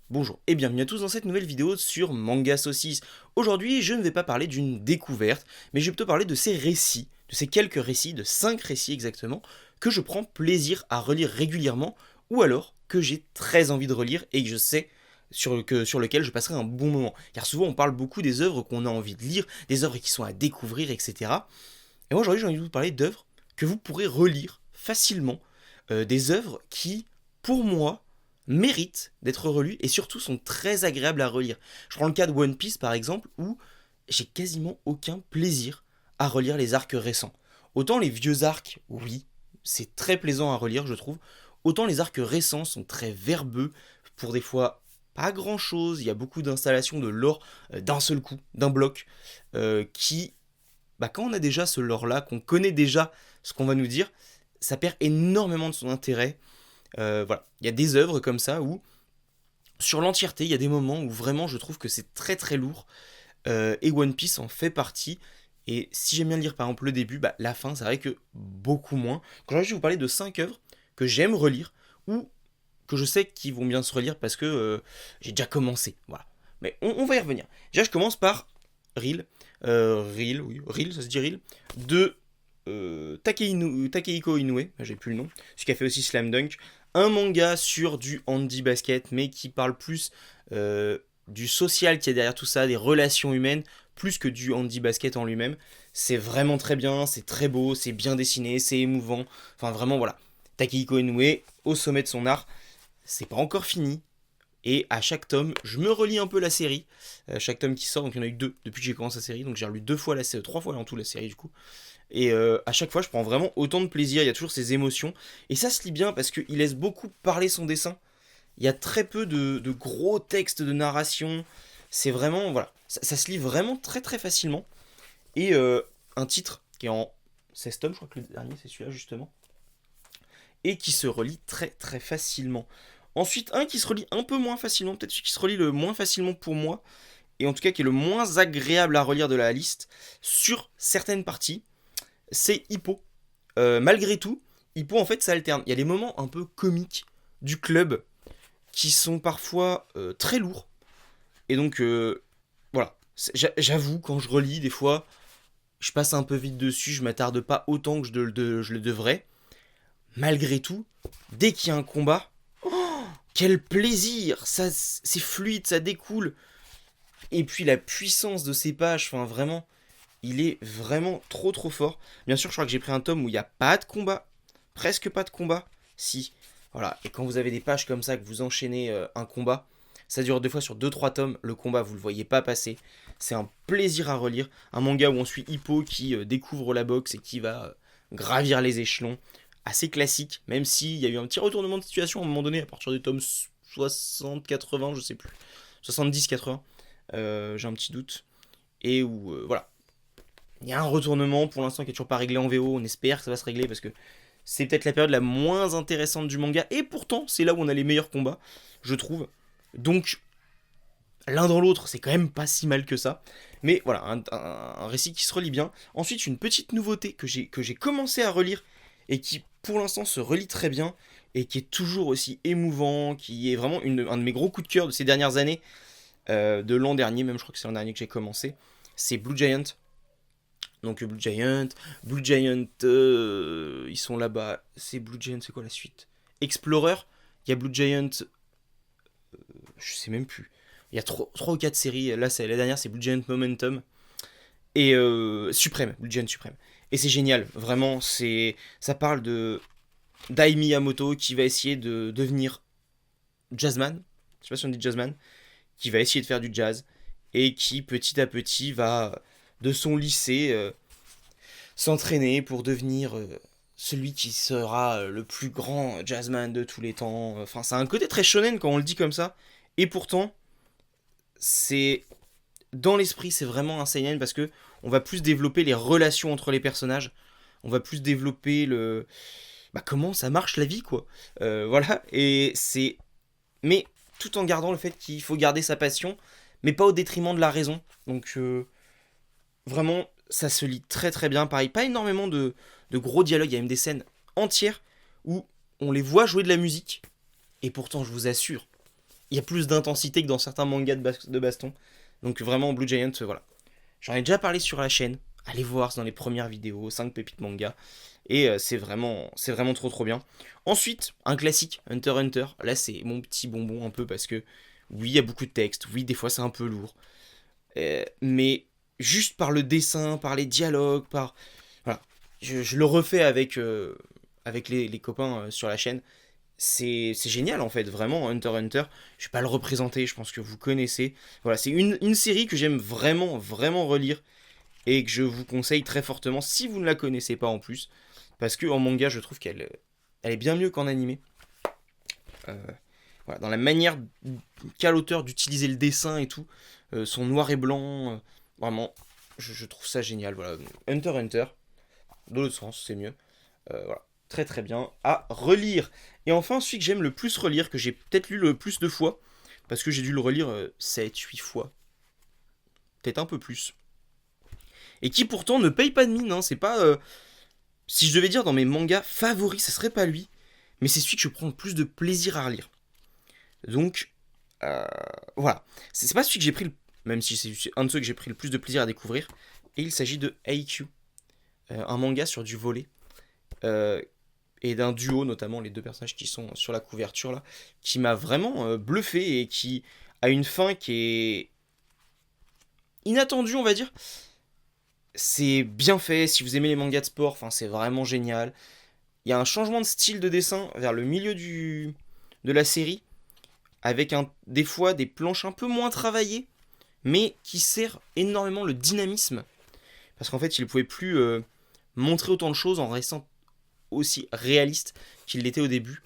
Bonjour et bienvenue à tous dans cette nouvelle vidéo sur Manga Saucisse. Aujourd'hui, je ne vais pas parler d'une découverte, mais je vais plutôt parler de ces récits, de ces quelques récits, de 5 récits exactement, que je prends plaisir à relire régulièrement, ou alors que j'ai très envie de relire et que je sais sur lequel je passerai un bon moment. Car souvent on parle beaucoup des œuvres qu'on a envie de lire, des œuvres qui sont à découvrir, etc. Et moi aujourd'hui j'ai envie de vous parler d'œuvres que vous pourrez relire facilement, des œuvres qui, pour moi, méritent d'être relues et surtout sont très agréables à relire. Je prends le cas de One Piece par exemple où j'ai quasiment aucun plaisir à relire les arcs récents. Autant les vieux arcs, oui, c'est très plaisant à relire je trouve, autant les arcs récents sont très verbeux, pour des fois pas grand chose, il y a beaucoup d'installations de lore d'un seul coup, d'un bloc, qui, quand on a déjà ce lore là, qu'on connaît déjà ce qu'on va nous dire, ça perd énormément de son intérêt. Voilà, il y a des œuvres comme ça où, sur l'entièreté, il y a des moments où vraiment je trouve que c'est très très lourd, et One Piece en fait partie. Et si j'aime bien lire par exemple le début, la fin, c'est vrai que beaucoup moins. Quand je vais vous parler de 5 œuvres que j'aime relire, ou que je sais qu'ils vont bien se relire parce que j'ai déjà commencé. Voilà. Mais on va y revenir. Déjà, je commence par Reel. Oui, Reel, ça se dit Reel. De Takehiko Inoue, j'ai plus le nom, celui qui a fait aussi Slam Dunk, un manga sur du handi basket, mais qui parle plus du social qui est derrière tout ça, des relations humaines, plus que du handi basket en lui-même. C'est vraiment très bien, c'est très beau, c'est bien dessiné, c'est émouvant. Enfin, vraiment, voilà. Takehiko Inoue, au sommet de son art, c'est pas encore fini. Et à chaque tome, je me relis un peu la série. Chaque tome qui sort, donc il y en a eu deux depuis que j'ai commencé la série, donc j'ai relu deux fois la série, trois fois en tout la série du coup. Et à chaque fois, je prends vraiment autant de plaisir. Il y a toujours ces émotions. Et ça se lit bien parce qu'il laisse beaucoup parler son dessin. Il y a très peu de gros textes de narration. C'est vraiment, voilà, ça se lit vraiment très très facilement. Et un titre qui est en 16 tomes, je crois que le dernier c'est celui-là justement. Et qui se relie très très facilement. Ensuite, un qui se relie un peu moins facilement, peut-être celui qui se relie le moins facilement pour moi, et en tout cas qui est le moins agréable à relire de la liste, sur certaines parties, c'est Hippo. Malgré tout, Hippo en fait ça alterne. Il y a des moments un peu comiques du club qui sont parfois très lourds. Et donc voilà, j'avoue quand je relis des fois, je passe un peu vite dessus, je m'attarde pas autant que je le devrais. Malgré tout, dès qu'il y a un combat, quel plaisir, ça, c'est fluide, ça découle. Et puis la puissance de ces pages, enfin vraiment, il est vraiment trop trop fort. Bien sûr, je crois que j'ai pris un tome où il n'y a pas de combat, presque pas de combat. Si, voilà. Et quand vous avez des pages comme ça, que vous enchaînez un combat, ça dure deux fois sur deux trois tomes, le combat vous le voyez pas passer. C'est un plaisir à relire. Un manga où on suit Hippo qui découvre la boxe et qui va gravir les échelons. Assez classique, même s'il y a eu un petit retournement de situation à un moment donné, à partir du tome 60-80, je sais plus. 70-80, j'ai un petit doute. Et où, voilà, il y a un retournement pour l'instant qui est toujours pas réglé en VO. On espère que ça va se régler parce que c'est peut-être la période la moins intéressante du manga. Et pourtant, c'est là où on a les meilleurs combats, je trouve. Donc, l'un dans l'autre, c'est quand même pas si mal que ça. Mais voilà, un récit qui se relie bien. Ensuite, une petite nouveauté que j'ai commencé à relire et qui, pour l'instant, se relie très bien et qui est toujours aussi émouvant, qui est vraiment un de mes gros coups de cœur de ces dernières années, de l'an dernier, même je crois que c'est l'an dernier que j'ai commencé. C'est Blue Giant. Donc Blue Giant, ils sont là-bas. C'est Blue Giant, c'est quoi la suite? Explorer. Il y a Blue Giant, je sais même plus. Il y a 3 ou 4 séries. Là, c'est la dernière, c'est Blue Giant Momentum. Et Suprême, Blue Giant Suprême. Et c'est génial, vraiment. Ça parle de Dai Miyamoto qui va essayer de devenir jazzman. Je sais pas si on dit jazzman. Qui va essayer de faire du jazz. Et qui, petit à petit, va de son lycée s'entraîner pour devenir celui qui sera le plus grand jazzman de tous les temps. Enfin, c'est un côté très shonen quand on le dit comme ça. Et pourtant, c'est dans l'esprit, c'est vraiment un seinen parce que on va plus développer les relations entre les personnages. On va plus développer comment ça marche la vie quoi. Voilà et c'est mais tout en gardant le fait qu'il faut garder sa passion, mais pas au détriment de la raison. Donc vraiment, ça se lit très très bien. Pareil, pas énormément de gros dialogues. Il y a même des scènes entières où on les voit jouer de la musique. Et pourtant, je vous assure, il y a plus d'intensité que dans certains mangas de baston. Donc vraiment Blue Giant, voilà. J'en ai déjà parlé sur la chaîne. Allez voir, c'est dans les premières vidéos, 5 pépites manga. Et c'est vraiment trop trop bien. Ensuite, un classique, Hunter x Hunter. Là, c'est mon petit bonbon un peu parce que, oui, il y a beaucoup de texte. Oui, des fois, c'est un peu lourd. Mais juste par le dessin, par les dialogues, par... Voilà. Je le refais avec les copains sur la chaîne. C'est génial en fait, vraiment, Hunter x Hunter. Je vais pas le représenter, je pense que vous connaissez. Voilà, c'est une série que j'aime vraiment, vraiment relire et que je vous conseille très fortement si vous ne la connaissez pas en plus. Parce que en manga, je trouve elle est bien mieux qu'en animé. Euh, voilà, dans la manière qu'a l'auteur d'utiliser le dessin et tout, son noir et blanc, vraiment, je trouve ça génial. Voilà, Hunter x Hunter, dans l'autre sens, c'est mieux. Voilà, très très bien à relire. Et enfin, celui que j'aime le plus relire, que j'ai peut-être lu le plus de fois, parce que j'ai dû le relire 7-8 fois, peut-être un peu plus. Et qui pourtant ne paye pas de mine, hein. C'est pas. Si je devais dire dans mes mangas favoris, ça serait pas lui, mais c'est celui que je prends le plus de plaisir à relire. Donc, euh, voilà. C'est pas celui que j'ai pris, même si c'est un de ceux que j'ai pris le plus de plaisir à découvrir. Et il s'agit de Haikyuu, un manga sur du volley. Euh, et d'un duo, notamment les deux personnages qui sont sur la couverture là, qui m'a vraiment bluffé et qui a une fin qui est inattendue, on va dire. C'est bien fait, si vous aimez les mangas de sport, enfin c'est vraiment génial. Il y a un changement de style de dessin vers le milieu de la série, avec des fois des planches un peu moins travaillées, mais qui sert énormément le dynamisme. Parce qu'en fait, il ne pouvait plus montrer autant de choses en restant aussi réaliste qu'il l'était au début.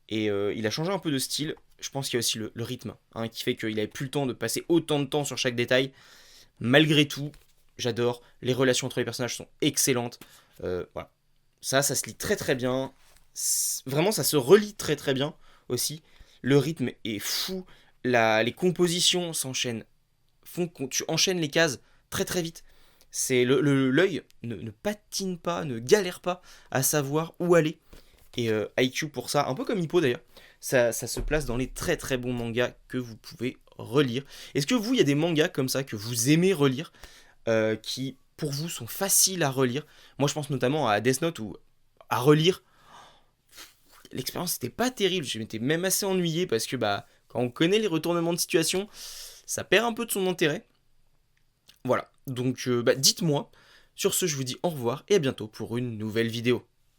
Et il a changé un peu de style. Je pense qu'il y a aussi le rythme, hein, qui fait qu'il n'avait plus le temps de passer autant de temps sur chaque détail. Malgré tout, j'adore. Les relations entre les personnages sont excellentes. Voilà. Ça se lit très très bien. Vraiment, ça se relit très très bien aussi. Le rythme est fou. Les compositions s'enchaînent. Font que tu enchaînes les cases très très vite. C'est l'œil ne patine pas, ne galère pas à savoir où aller. Et IQ pour ça, un peu comme Hippo d'ailleurs, ça se place dans les très très bons mangas que vous pouvez relire. Est-ce que vous, il y a des mangas comme ça que vous aimez relire, qui pour vous sont faciles à relire? Moi je pense notamment à Death Note, où à relire, l'expérience n'était pas terrible, je m'étais même assez ennuyé parce que bah, quand on connaît les retournements de situation, ça perd un peu de son intérêt. Voilà, donc bah, dites-moi. Sur ce, je vous dis au revoir et à bientôt pour une nouvelle vidéo.